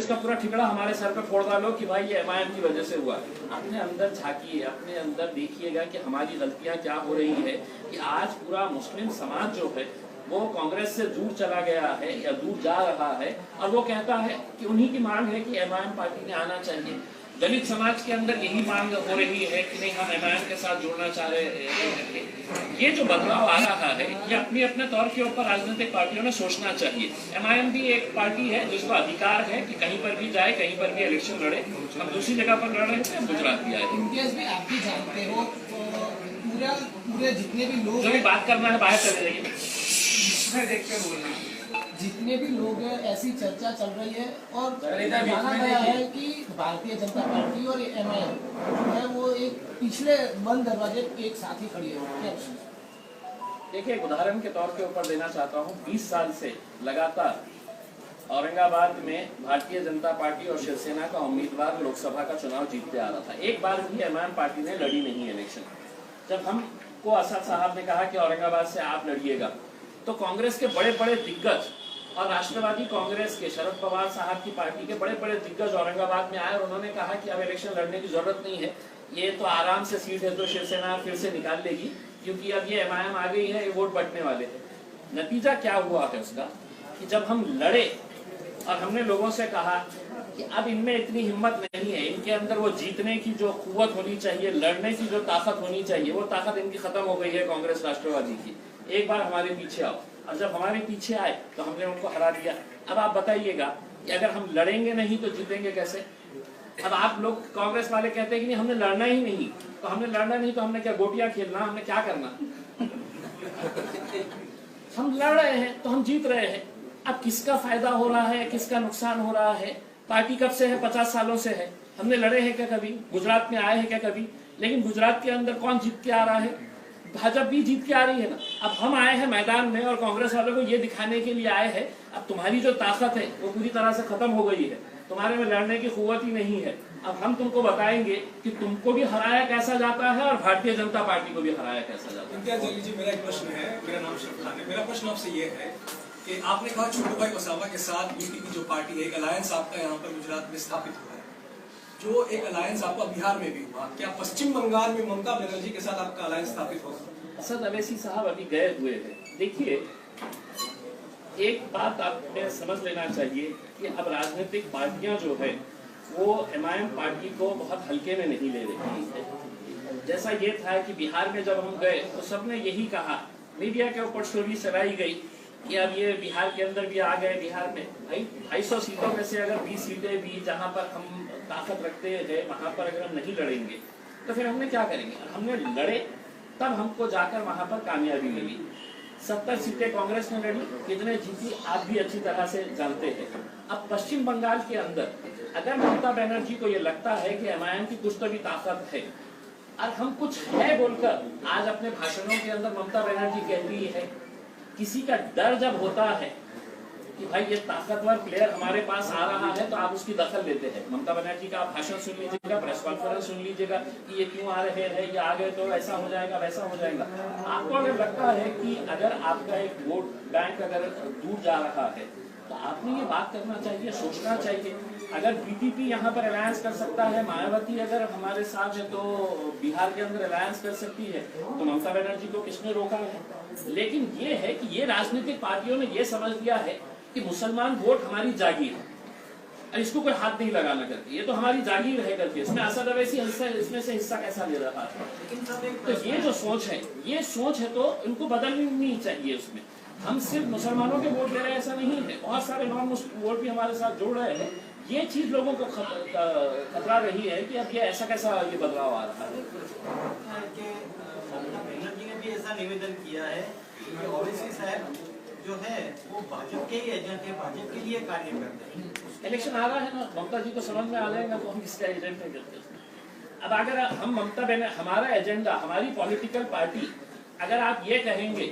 इसका पूरा ठिकड़ा हमारे सर पे फोड़ डालो कि भाई ये एमआईएम की वजह से हुआ। अपने अंदर झांकिए, अपने अंदर देखिएगा कि हमारी गलतियां क्या हो रही है कि आज पूरा मुस्लिम समाज जो है वो कांग्रेस से दूर चला गया है या दूर जा रहा है, और वो कहता है कि उन्हीं की मांग है कि एमआईएम पार्टी ने आना चाहिए। दलित समाज के अंदर यही मांग हो रही है कि नहीं, हम एमआईएम के साथ जुड़ना चाह रहे हैं। ये जो बदलाव आ रहा है ये अपने अपने तौर के ऊपर राजनीतिक पार्टियों ने सोचना चाहिए। एमआईएम भी एक पार्टी है जिसको अधिकार है कि कहीं पर भी जाए, कहीं पर भी इलेक्शन लड़े। हम दूसरी जगह पर लड़ रहे थे, हम गुजरात भी आए। इम्तियाज भी आप भी जानते हो, पूरे जितने भी लोग जो भी बात करना है बाहर चले जाइए, देखकर बोलना। जितने भी लोग हैं ऐसी चर्चा चल रही है और माना गया है कि भारतीय जनता पार्टी और एमआईएम जो है वो एक पिछले बंद दरवाजे एक साथ ही खड़ी है। देखिए, एक उदाहरण के तौर के ऊपर देना चाहता हूँ। 20 साल से लगातार औरंगाबाद में भारतीय जनता पार्टी और शिवसेना का उम्मीदवार लोकसभा का चुनाव जीतते आ रहा था। एक बार भी एमआईएम पार्टी ने लड़ी नहीं इलेक्शन। जब हमको असद साहब ने कहा कि औरंगाबाद से आप लड़िएगा, तो कांग्रेस के बड़े बड़े दिग्गज और राष्ट्रवादी कांग्रेस के शरद पवार साहब की पार्टी के बड़े बड़े दिग्गज औरंगाबाद में आए और उन्होंने कहा कि अब इलेक्शन लड़ने की जरूरत नहीं है, ये तो आराम से सीट है तो शिवसेना फिर से निकाल लेगी, क्योंकि अब ये एमआईएम आ गई है, ये वोट बंटने वाले हैं। नतीजा क्या हुआ है उसका कि जब हम लड़े और हमने लोगों से कहा कि अब इनमें इतनी हिम्मत नहीं है, इनके अंदर वो जीतने की जो कुव्वत होनी चाहिए, लड़ने की जो ताकत होनी चाहिए, वो ताकत इनकी खत्म हो गई है कांग्रेस राष्ट्रवादी की। एक बार हमारे पीछे आओ। और जब हमारे पीछे आए तो हमने उनको हरा दिया। अब आप बताइएगा कि अगर हम लड़ेंगे नहीं तो जीतेंगे कैसे? अब आप लोग कांग्रेस वाले कहते हैं कि नहीं, हमने लड़ना ही नहीं, तो हमने लड़ना नहीं तो हमने क्या गोटियां खेलना, हमने क्या करना? हम लड़ रहे हैं तो हम जीत रहे हैं। अब किसका फायदा हो रहा है, किसका नुकसान हो रहा है? पार्टी कब से है? 50 सालों से है। हमने लड़े हैं क्या कभी? गुजरात में आए हैं क्या कभी? लेकिन गुजरात के अंदर कौन जीत के आ रहा है? भाजपा भी जीत के आ रही है ना। अब हम आए हैं मैदान में और कांग्रेस वालों को ये दिखाने के लिए आए हैं अब तुम्हारी जो ताकत है वो पूरी तरह से खत्म हो गई है, तुम्हारे में लड़ने की कुव्वत ही नहीं है। अब हम तुमको बताएंगे कि तुमको भी हराया कैसा जाता है और भारतीय जनता पार्टी को भी हराया कैसा जाता है। इम्तियाज जलील जी, मेरा एक प्रश्न है। मेरा नाम शरफ खान है। मेरा प्रश्न आपसे ये है कि आपने कहा छोटू भाई ओसामा के साथ बीटीपी जो पार्टी है, एक अलायंस आपका यहाँ पर गुजरात में स्थापित हुआ है, जो एक अलायंस आपका बिहार में भी हुआ, क्या पश्चिम बंगाल में ममता बनर्जी के साथ आपका अलायंस स्थापित होगा? असद अवैसी साहब अभी गए हुए हैं। देखिए, एक बात आपने समझ लेना चाहिए कि अब राजनीतिक पार्टियां जो है वो एमआईएम पार्टी को बहुत हल्के में नहीं ले रही है। जैसा ये था कि बिहार में जब हम गए तो सबने यही कहा, मीडिया के ऊपर स्टोरी चलाई गई कि अब ये बिहार के अंदर भी आ गए। बिहार में भाई 250 सीटों में से अगर 20 सीटें भी जहां पर हम ताकत रखते हैं वहां पर अगर हम नहीं लड़ेंगे तो फिर हमने क्या करेंगे? हमने लड़े, तब हमको जाकर वहां पर कामयाबी मिली। 70 सीटें कांग्रेस ने लड़ी, कितने जीती आप भी अच्छी तरह से जानते हैं। अब पश्चिम बंगाल के अंदर अगर ममता बनर्जी को ये लगता है कि एमआईएम की कुछ तो भी ताकत है और हम कुछ है बोलकर आज अपने भाषणों के अंदर ममता बनर्जी कहती है, किसी का डर जब होता है कि भाई ये ताकतवर प्लेयर हमारे पास आ रहा है तो आप उसकी दखल लेते हैं। ममता बनर्जी का आप भाषण सुन लीजिएगा, प्रेस कॉन्फ्रेंस सुन लीजिएगा कि ये क्यों आ रहे हैं, ये आ गए तो ऐसा हो जाएगा वैसा हो जाएगा। आपको अगर लगता है कि अगर आपका एक वोट बैंक अगर दूर जा रहा है तो आपने ये बात करना चाहिए, सोचना चाहिए। अगर बीटीपी यहाँ पर अलायंस कर सकता है, मायावती अगर हमारे साथ है तो बिहार के अंदर अलायंस कर सकती है, तो ममता बनर्जी को किसने रोका है? लेकिन ये है कि ये राजनीतिक पार्टियों ने ये समझ लिया है कि मुसलमान वोट हमारी जागीर है और इसको कोई हाथ नहीं लगाना करके, ये तो हमारी जागीर है करके इसमें असद अवैसी इसमें से हिस्सा कैसा ले रहा है? तो ये जो सोच है, ये सोच है तो इनको बदलनी चाहिए। उसमें हम सिर्फ मुसलमानों के वोट ले रहे हैं ऐसा नहीं है, बहुत सारे नॉन मुस्लिम वोट भी हमारे साथ जोड़ रहे हैं। ये चीज लोगों को खतरा रही है कि अब ये ऐसा कैसा ये बदलाव आ रहा है। बनर्जी ने भी ऐसा निवेदन किया है कि ओवैसी साहब जो है वो भाजपा के ही एजेंट है, भाजपा के लिए कार्य करते हैं। इलेक्शन आ रहा है ना, ममता जी को समझ में आ जाएगा तो हम किसका एजेंट नहीं करते। अब अगर हम हमारा एजेंडा, हमारी पॉलिटिकल पार्टी, अगर आप ये कहेंगे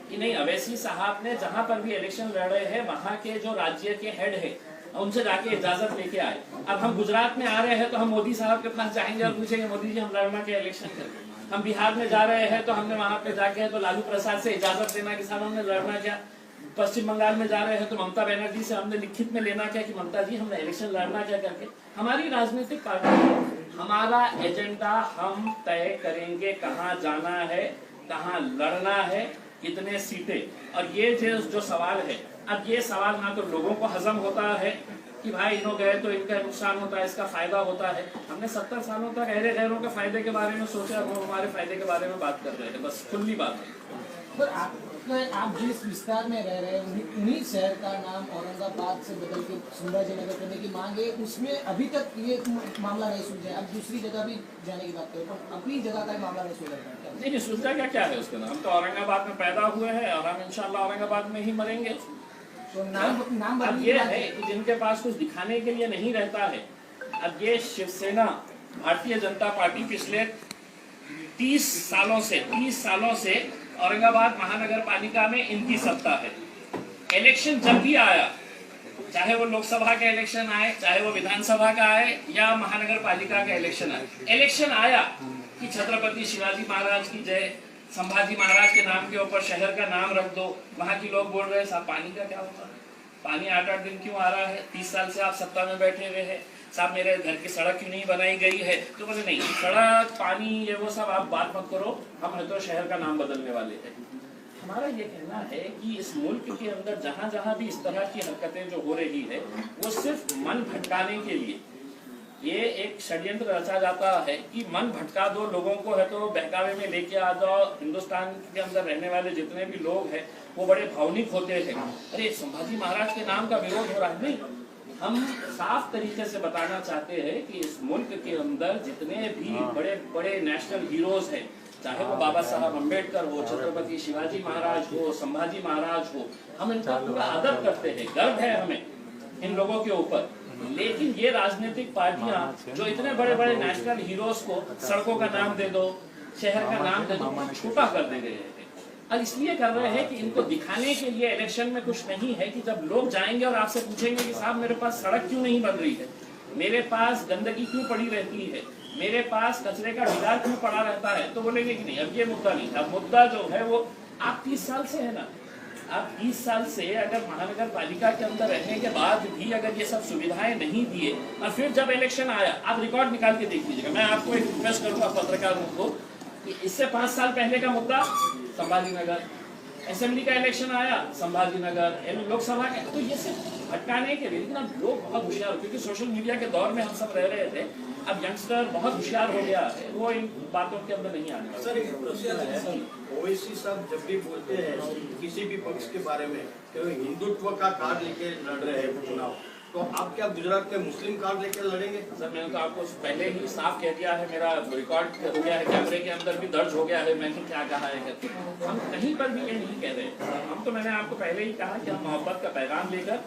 कि नहीं अवैसी साहब ने जहां पर भी इलेक्शन लड़े हैं वहां के जो राज्य के हेड है उनसे जाके इजाजत लेके आए। अब हम गुजरात में आ रहे हैं तो हम मोदी साहब के पास जाएंगे और पूछेंगे मोदी जी हम लड़ना क्या इलेक्शन करें। हम बिहार में जा रहे हैं तो हमने वहां पे जाके तो लालू प्रसाद से इजाजत लेना कि साहब हमने लड़ना क्या। पश्चिम बंगाल में जा रहे हैं तो ममता बनर्जी से हमने लिखित में लेना क्या कि ममता जी हमने इलेक्शन लड़ना क्या करके। हमारी राजनीतिक पार्टी है, हमारा एजेंडा हम तय करेंगे, कहाँ जाना है, कहाँ लड़ना है, कितने सीटें। और ये जो सवाल है, अब ये सवाल ना तो लोगों को हजम होता है कि भाई इन्हों गए तो इनका नुकसान होता है, इसका फायदा होता है। हमने 70 सालों तक अहले गैरों के फायदे के बारे में सोचा, वो हमारे फायदे के बारे में बात कर रहे हैं, बस खुली बात है। पर आप जिस विस्तार में रह रहे हैं उन्हीं शहर का नाम औरंगाबाद से बदल के सुंदरजनगर करने की मांग है, उसमें अभी तक ये मामला नहीं सुलझा। अब दूसरी जगह भी जाने की बात करें तो अपनी जगह का मामला नहीं सुलझा। नहीं सुलझा क्या है उसका, हम तो औरंगाबाद में पैदा हुए हैं और हम इंशाल्लाह औरंगाबाद में ही मरेंगे। तो नाम अब ये है कि जिनके पास कुछ दिखाने के लिए नहीं रहता है। अब ये शिवसेना भारतीय जनता पार्टी पिछले 30 सालों से औरंगाबाद महानगर पालिका में इनकी सत्ता है। इलेक्शन जब भी आया, चाहे वो लोकसभा का इलेक्शन आए, चाहे वो विधानसभा का आए या महानगर पालिका का इलेक्शन आए, इलेक्शन आया कि छत्रपति शिवाजी महाराज की जय, संभाजी महाराज के नाम के ऊपर शहर का नाम रख दो। वहां के लोग बोल रहे हैं साहब पानी का क्या होता है, पानी 8-8 दिन क्यों आ रहा है, 30 साल से आप सत्ता में बैठे हुए हैं, साहब मेरे घर की सड़क क्यों नहीं बनाई गई है। तो बोले नहीं, सड़क पानी ये वो सब आप बात मत करो, हम तो शहर का नाम बदलने वाले हैं। हमारा ये कहना है कि इस मुल्क के अंदर जहां जहां भी इस तरह की हरकतें जो हो रही है वो सिर्फ मन भटकाने के लिए ये एक षड्यंत्र रचा जाता है कि मन भटका दो लोगों को, है तो बहकावे में लेके आ जाओ। हिंदुस्तान के अंदर रहने वाले जितने भी लोग हैं वो बड़े भावनिक होते हैं, अरे संभाजी महाराज के नाम का विरोध हो रहा है। नहीं, हम साफ तरीके से बताना चाहते हैं कि इस मुल्क के अंदर जितने भी बड़े बड़े नेशनल हीरोज हैं, चाहे वो बाबा साहब अम्बेडकर हो, छत्रपति शिवाजी महाराज हो, संभाजी महाराज हो, हम इनका पूरा आदर करते हैं, गर्व है हमें इन लोगों के ऊपर। लेकिन ये राजनीतिक पार्टियां जो इतने बड़े बड़े नेशनल हीरोज को सड़कों का नाम दे दो, शहर का नाम दे दो, छोटा कर दे गए हैं। और इसलिए कर रहे हैं कि इनको दिखाने के लिए इलेक्शन में कुछ नहीं है कि जब लोग जाएंगे और आपसे पूछेंगे कि साहब मेरे पास सड़क क्यों नहीं बन रही है, मेरे पास गंदगी क्यों पड़ी रहती है, मेरे पास कचरे का ढिगार क्यों पड़ा रहता है, तो बोलेंगे कि नहीं अब ये मुद्दा नहीं। अब मुद्दा जो है वो आप 30 साल से है ना, आप 20 साल से अगर महानगर पालिका के अंदर रहने के बाद भी अगर ये सब सुविधाएं नहीं दिए और फिर जब इलेक्शन आया, आप रिकॉर्ड निकाल के देख लीजिएगा। मैं आपको एक रिक्वेस्ट करूंगा पत्रकारों को कि इससे 5 साल पहले का मुद्दा संभाजी नगर, असेंबली का इलेक्शन आया संभाजी नगर, लोकसभा का, तो ये सिर्फ भटकाने के लिए। लेकिन अब लोग बहुत होशियार, क्योंकि सोशल मीडिया के दौर में हम सब रह रहे थे, अब यंगस्टर बहुत होशियार हो गया है, वो इन बातों के अंदर नहीं आने वाला। सर एक प्रश्न है, ओवैसी साहब जब भी बोलते हैं किसी भी पक्ष के बारे में तो हिंदुत्व का कार्ड लेके लड़ रहे हैं चुनाव, तो आप क्या गुजरात में मुस्लिम कार्ड लेके लड़ेंगे? सर मैंने तो आपको पहले ही साफ कह दिया है, मेरा रिकॉर्ड हो गया है, कैमरे के अंदर भी दर्ज हो गया है मैंने क्या कहा है करके। हम कहीं पर भी ये नहीं कह रहे, हम तो मैंने आपको पहले ही कहा कि हम मोहब्बत का पैगाम लेकर,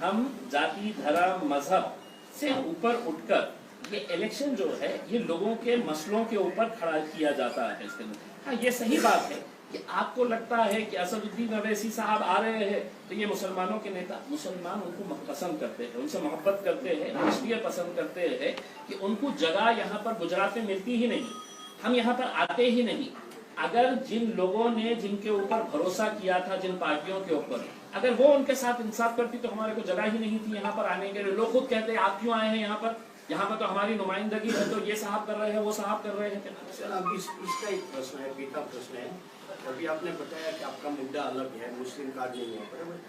हम जाति धर्म मजहब से ऊपर उठकर ये इलेक्शन जो है ये लोगों के मसलों के ऊपर खड़ा किया जाता है इसके अंदर। हाँ ये सही बात है कि आपको लगता है कि असदुद्दीन अवैसी साहब आ रहे हैं तो ये मुसलमानों के नेता, मुसलमान उनको पसंद करते हैं, उनसे मोहब्बत करते हैं, इसलिए पसंद करते हैं कि उनको जगह यहाँ पर गुजरात में मिलती ही नहीं, हम यहाँ पर आते ही नहीं। अगर जिन लोगों ने जिनके ऊपर भरोसा किया था, जिन पार्टियों के ऊपर, अगर वो उनके साथ इंसाफ करती तो हमारे को जगह ही नहीं थी यहाँ पर आने के लिए। लोग खुद कहते हैं आप क्यों आए हैं यहाँ पर तो हमारी नुमाइंदगी है, तो ये साहब कर रहे हैं, वो साहब कर रहे हैं। सर अब इसका एक प्रश्न है, बेटा प्रश्न है, अभी आपने बताया कि आपका मुद्दा अलग है, मुस्लिम कार्ड नहीं है, बराबर,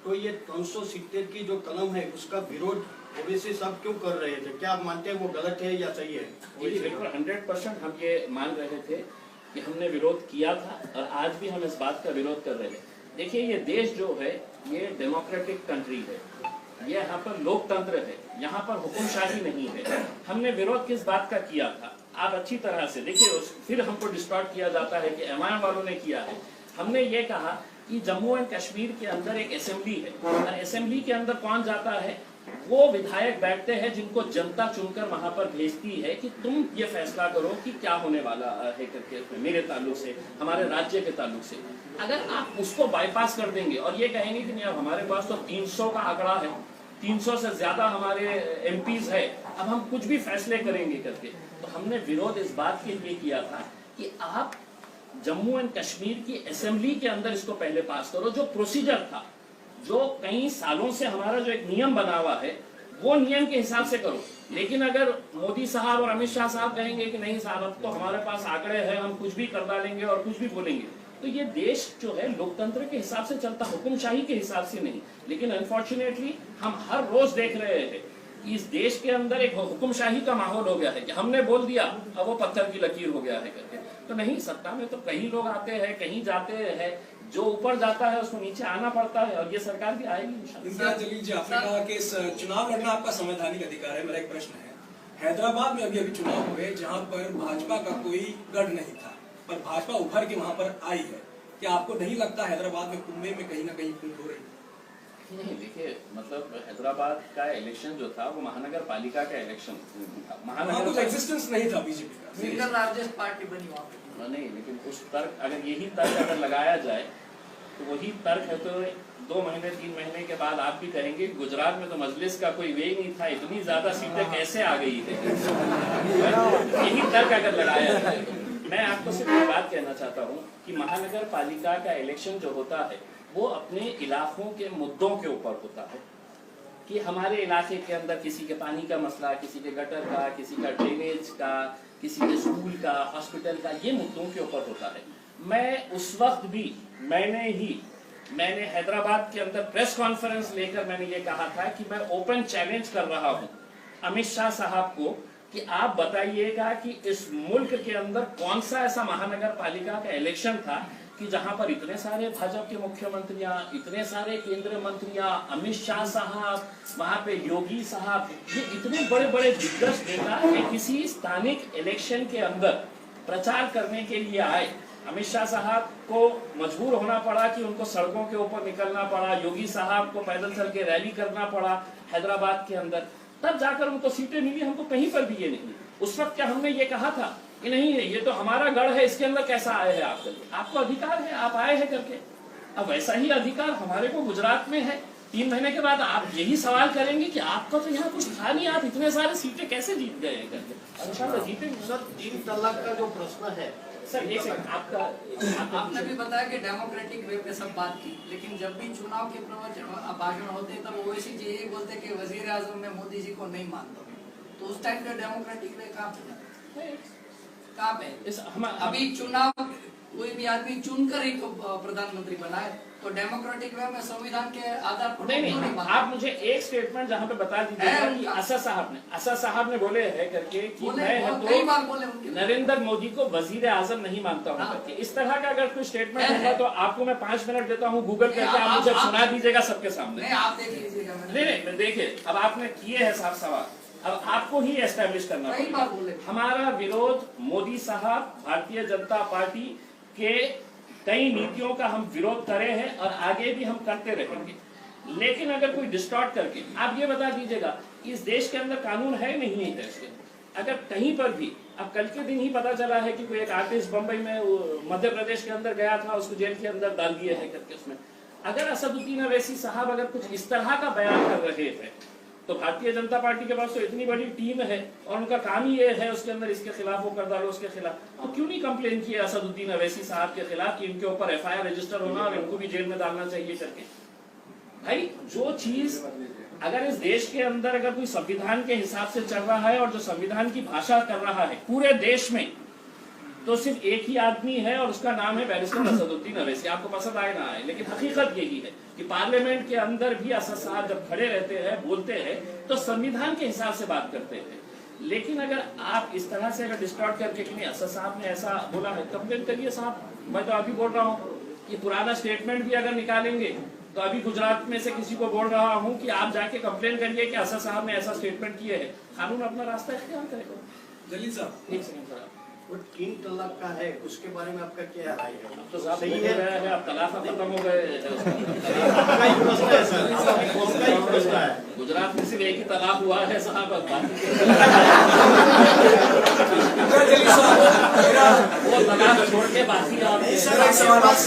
तो ये 370 की जो कलम है उसका विरोध ओवैसी साहब क्यों कर रहे थे? क्या आप मानते हैं वो गलत है या सही है? बिल्कुल 100% हम ये मान रहे थे कि हमने विरोध किया था और आज भी हम इस बात का विरोध कर रहे हैं। देखिए ये देश जो है ये डेमोक्रेटिक कंट्री है, ये यहाँ पर लोकतंत्र है, यहाँ पर हुकुमशाही नहीं है। हमने विरोध किस बात का किया था आप अच्छी तरह से देखिए, फिर हमको डिस्टॉर्ट किया जाता है कि एमआईएम वालों ने किया है। हमने ये कहा कि जम्मू एंड कश्मीर के अंदर एक असेंबली है और असेंबली के अंदर कौन जाता है, वो विधायक बैठते हैं जिनको जनता चुनकर वहां पर भेजती है कि तुम ये फैसला करो कि क्या होने वाला है करके, मेरे ताल्लुक से, हमारे राज्य के ताल्लुक से। अगर आप उसको बाईपास कर देंगे और ये कहेंगे कि नहीं अब हमारे पास तो 300 का आंकड़ा है, 300 से ज्यादा हमारे एमपीज है, अब हम कुछ भी फैसले करेंगे करके, तो हमने विरोध इस बात के लिए किया था कि आप जम्मू एंड कश्मीर की असेंबली के अंदर इसको पहले पास करो। जो प्रोसीजर था जो कई सालों से हमारा जो एक नियम बना हुआ है वो नियम के हिसाब से करो। लेकिन अगर मोदी साहब और अमित शाह साहब कहेंगे कि नहीं साहब अब तो हमारे पास आंकड़े हैं, हम कुछ भी कर डालेंगे और कुछ भी बोलेंगे, तो ये देश जो है लोकतंत्र के हिसाब से चलता, हुक्मशाही के हिसाब से नहीं। लेकिन अनफॉर्चुनेटली हम हर रोज देख रहे हैं कि इस देश के अंदर एक हुक्मशाही का माहौल हो गया है कि हमने बोल दिया अब वो पत्थर की लकीर हो गया है करके। तो नहीं, सत्ता में तो कहीं लोग आते हैं, कहीं जाते हैं, जो ऊपर जाता है उसको नीचे आना पड़ता है, और ये सरकार भी आएगी इंशाल्लाह। इम्तियाज जलील जी, आपने कहा कि इस चुनाव लड़ना आपका संवैधानिक अधिकार है। मेरा एक प्रश्न है, हैदराबाद में अभी चुनाव हुए जहां पर भाजपा का कोई गढ़ नहीं था, पर भाजपा उभर के वहां पर आई है। क्या आपको नहीं लगता हैदराबाद में कुंभे में कहीं ना कहीं फूट हो रही है? नहीं, देखिए मतलब हैदराबाद का इलेक्शन जो था वो महानगर पालिका का इलेक्शन था। महानगर एग्जिस्टेंस नहीं था बीजेपी का, सिंगल लार्जेस्ट पार्टी बनी वहाँ पे। नहीं, लेकिन उस तर्क, अगर यही तर्क अगर लगाया जाए तो वही तर्क है। तो 2 महीने 3 महीने के बाद आप भी कहेंगे गुजरात में तो मजलिस का कोई वे ही नहीं था, इतनी ज्यादा सीटें कैसे आ गई है। यही तर्क अगर लगाया जाए, मैं आपको सिर्फ एक बात कहना चाहता हूँ कि महानगर पालिका का इलेक्शन जो होता है वो अपने इलाकों के मुद्दों के ऊपर होता है कि हमारे इलाके के अंदर किसी के पानी का मसला, किसी के गटर का, किसी का ड्रेनेज का, किसी के स्कूल का, हॉस्पिटल का, ये मुद्दों के ऊपर होता है। मैं उस वक्त भी मैंने हैदराबाद के अंदर प्रेस कॉन्फ्रेंस लेकर मैंने ये कहा था कि मैं ओपन चैलेंज कर रहा हूँ अमित शाह साहब को कि आप बताइएगा कि इस मुल्क के अंदर कौन सा ऐसा महानगर पालिका का इलेक्शन था कि जहां पर इतने सारे भाजपा के मुख्यमंत्रियां, इतने सारे केंद्रीय मंत्रियां, अमित शाह साहब, वहां पे योगी साहब, ये इतने बड़े बड़े दिग्गज नेता किसी स्थानिक इलेक्शन के अंदर प्रचार करने के लिए आए। अमित शाह साहब को मजबूर होना पड़ा कि उनको सड़कों के ऊपर निकलना पड़ा, योगी साहब को पैदल चल के रैली करना पड़ा हैदराबाद के अंदर, तब जाकर उनको सीटें मिली। हमको कहीं पर भी ये नहीं। उस वक्त क्या हमने ये कहा था कि नहीं ये तो हमारा गढ़ है, इसके अंदर कैसा आए हैं आप करके? आपको अधिकार है, आप आए हैं करके। अब वैसा ही अधिकार हमारे को गुजरात में है। 3 महीने के बाद आप यही सवाल करेंगे कि आपका तो यहाँ कुछ था नहीं, आप इतने सारे सीटें कैसे जीत गए हैं करके। इंशाल्लाह जीतेंगे। सर 3 तलाक का जो प्रश्न है सर एक सेकंड, आपने भी बताया कि डेमोक्रेटिक वे पे सब बात की, लेकिन जब भी चुनाव के प्रवचन भाषण होते हैं तब ओवैसी जी यही बोलते कि वजीर आजम में मोदी जी को नहीं मानता, तो उस टाइम पे डेमोक्रेटिक वे कहाँ पे? अभी चुनाव कोई भी आदमी चुनकर ही तो प्रधानमंत्री बनाए, तो डेमोक्रेटिक वे में संविधान के आधार पर नहीं, आप मुझे एक स्टेटमेंट जहाँ पे बता दीजिएगा कि असद साहब ने बोले हैं करके कि मैं तो नरेंद्र मोदी को वजीर आजम नहीं मानता हूँ करके। इस तरह का अगर कोई स्टेटमेंट होगा तो आपको मैं 5 मिनट देता हूँ, गूगल करके आप मुझे सुना दीजिएगा सबके सामने। आप देख लीजिएगा। नहीं देखिए, अब आपने किए हैं साफ सवाल, अब आपको ही एस्टेब्लिश करना पड़ेगा। हमारा विरोध मोदी साहब, भारतीय जनता पार्टी के कई नीतियों का हम विरोध करे हैं और आगे भी हम करते रहेंगे। लेकिन अगर कोई डिस्टॉर्ट करके आप ये बता दीजिएगा इस देश के अंदर कानून है नहीं है इसके, अगर कहीं पर भी, अब कल के दिन ही पता चला है कि कोई एक आर्टिस्ट बंबई में मध्य प्रदेश के अंदर गया था, उसको जेल के अंदर डाल दिया है करके। उसमें अगर असदुद्दीन अवैसी साहब अगर कुछ इस तरह का बयान कर रहे हैं तो भारतीय जनता पार्टी के पास तो इतनी बड़ी टीम है और उनका काम ही ये है उसके अंदर इसके खिलाफ वो कर डालो, उसके खिलाफ, तो क्यों नहीं कंप्लेन किया असदुद्दीन अवैसी साहब के खिलाफ कि इनके ऊपर FIR रजिस्टर होना और इनको भी जेल में डालना चाहिए करके। भाई जो चीज अगर इस देश के अंदर अगर कोई संविधान के हिसाब से चल रहा है और जो संविधान की भाषा कर रहा है पूरे देश में, तो सिर्फ एक ही आदमी है और उसका नाम है बैरिस्टर असदुद्दीन अवैसी। आपको पसंद आए ना आए, लेकिन हकीकत यही है कि पार्लियामेंट के अंदर भी असद साहब जब खड़े रहते हैं, बोलते हैं, तो संविधान के हिसाब से बात करते हैं। लेकिन अगर आप इस तरह से अगर डिस्टॉर्ट करके कि नहीं असद साहब ने ऐसा बोला है, कंप्लेन करिए साहब। मैं तो अभी बोल रहा हूँ कि पुराना स्टेटमेंट भी अगर निकालेंगे तो अभी गुजरात में से किसी को बोल रहा हूँ कि आप जाके कंप्लेन करिए कि असद साहब ने ऐसा स्टेटमेंट किए है। कानून अपना रास्ता इख्तियार करेगा। जलील साहब, एक सेकंड सर, वो 3 तलाक का है, उसके बारे में आपका क्या राय है? तो साहब सही है, अब तलाक खत्म हो गए। आपका ही प्रश्न है सर, आपका ही प्रश्न है। गुजरात में सिर्फ एक ही तलाक हुआ है साहब, वो तलाक छोड़ के बाकी आपके पास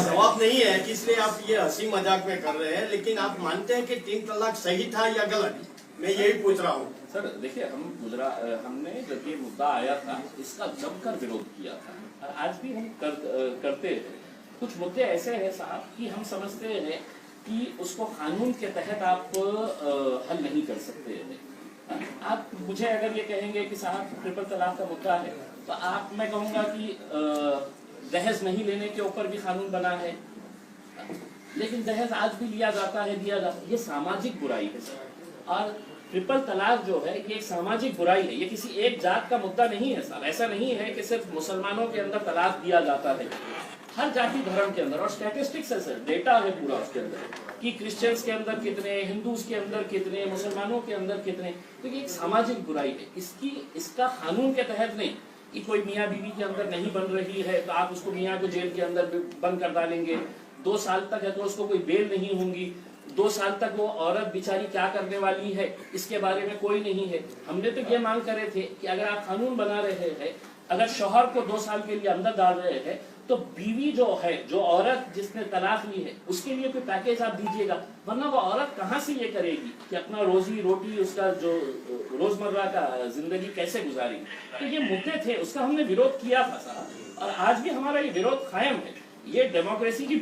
जवाब नहीं है कि इसलिए आप ये हंसी मजाक में कर रहे हैं, लेकिन आप मानते हैं कि 3 तलाक सही था या गलत? मैं यही पूछ रहा हूँ सर। देखिए हमने जब ये मुद्दा आया था इसका जमकर विरोध किया था और आज भी हम करते हैं। कुछ मुद्दे ऐसे हैं साहब कि हम समझते हैं कि उसको कानून के तहत आप हल नहीं कर सकते हैं। आप मुझे अगर ये कहेंगे कि साहब ट्रिपल तलाक का मुद्दा है, तो आप मैं कहूँगा कि दहेज नहीं लेने के ऊपर भी कानून बना है, लेकिन दहेज आज भी लिया जाता है, दिया जाता है। ये सामाजिक बुराई है सर। और ट्रिपल तलाक जो है ये एक सामाजिक बुराई है, ये किसी एक जात का मुद्दा नहीं है साहब। ऐसा नहीं है कि सिर्फ मुसलमानों के अंदर तलाक दिया जाता है, हर जाति धर्म के अंदर। और स्टैटिस्टिक्स है सर, डेटा है पूरा उसके अंदर कि क्रिश्चियंस के अंदर कितने, हिंदूज के अंदर कितने, मुसलमानों के अंदर कितने। तो ये एक सामाजिक बुराई है, इसका कानून के तहत नहीं कि कोई मियाँ बीवी के अंदर नहीं बन रही है तो आप उसको मियाँ को जेल के अंदर बंद कर डालेंगे। 2 साल तक है तो उसको कोई बेल नहीं होंगी। 2 साल तक वो औरत बेचारी क्या करने वाली है इसके बारे में कोई नहीं है। हमने तो ये मांग करे थे कि अगर आप कानून बना रहे हैं, अगर शौहर को 2 साल के लिए अंदर डाल रहे हैं, तो बीवी जो है, जो औरत जिसने तलाक ली है, उसके लिए कोई पैकेज आप दीजिएगा। वरना वो औरत कहाँ से ये करेगी कि अपना रोजी रोटी, उसका जो रोजमर्रा का जिंदगी कैसे गुजारेगी। तो ये मुद्दे थे, उसका हमने विरोध किया था साहब, और आज भी हमारा ये विरोध कायम है। ये डेमोक्रेसी की